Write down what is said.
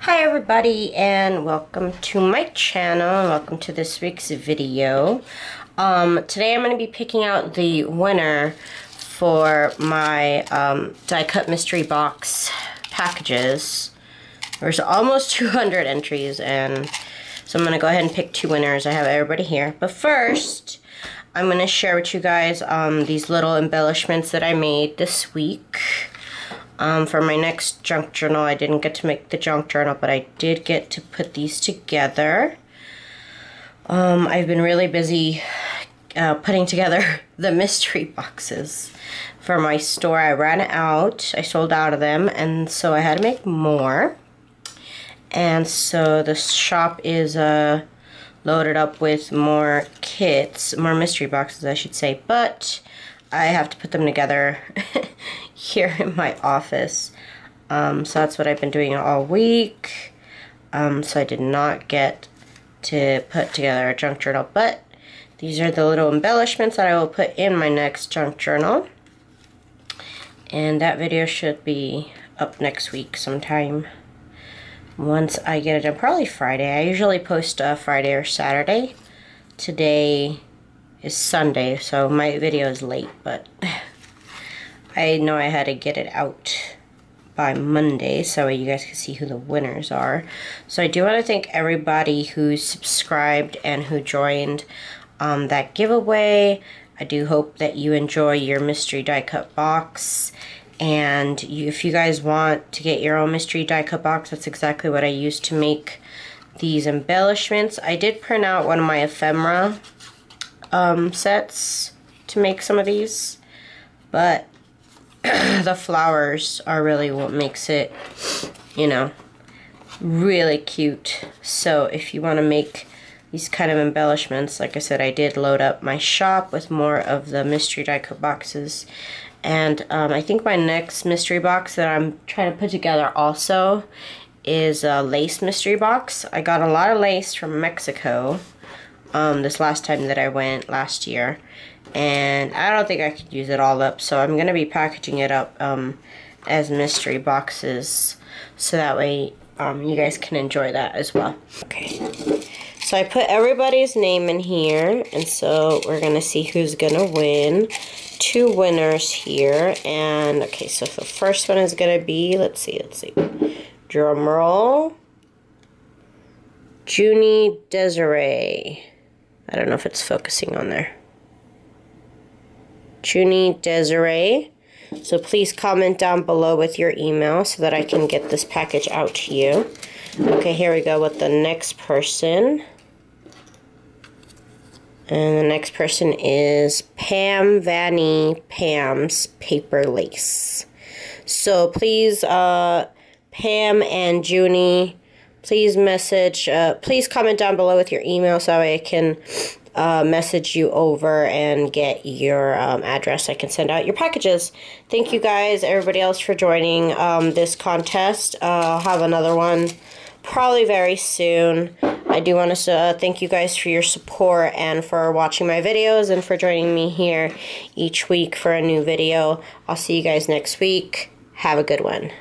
Hi everybody and welcome to my channel and welcome to this week's video. Today I'm going to be picking out the winner for my die cut mystery box packages. There's almost 200 entries, and so I'm going to go ahead and pick two winners. I have everybody here, but first I'm going to share with you guys these little embellishments that I made this week. For my next junk journal. I didn't get to make the junk journal, but I did get to put these together. I've been really busy putting together the mystery boxes for my store. I ran out, I sold out of them, and so I had to make more. And so the shop is loaded up with more kits, more mystery boxes I should say, but I have to put them together here in my office. So that's what I've been doing all week. So I did not get to put together a junk journal, but these are the little embellishments that I will put in my next junk journal. And that video should be up next week sometime once I get it done, probably Friday. I usually post Friday or Saturday. Today is Sunday, so my video is late, but I know I had to get it out by Monday so you guys can see who the winners are. So I do want to thank everybody who subscribed and who joined that giveaway. I do hope that you enjoy your mystery die cut box, and if you guys want to get your own mystery die cut box, that's exactly what I used to make these embellishments. I did print out one of my ephemera sets to make some of these, but the flowers are really what makes it, you know, really cute. So if you want to make these kind of embellishments, like I said, I did load up my shop with more of the mystery die cut boxes. And I think my next mystery box that I'm trying to put together also is a lace mystery box. I got a lot of lace from Mexico this last time that I went last year, and I don't think I could use it all up, so I'm going to be packaging it up as mystery boxes, so that way you guys can enjoy that as well. Okay, so I put everybody's name in here, and so we're going to see who's going to win. Two winners here, and okay, so the first one is going to be, let's see, drum roll, Junie Desiree. I don't know if it's focusing on there. Junie Desiree. So please comment down below with your email so that I can get this package out to you. Okay, here we go with the next person. And the next person is Pam Vanny Pam's Paper Lace. So please, Pam and Junie, please please comment down below with your email so I can message you over and get your address. I can send out your packages. Thank you guys, everybody else, for joining this contest. I'll have another one probably very soon. I do want to thank you guys for your support and for watching my videos and for joining me here each week for a new video. I'll see you guys next week. Have a good one.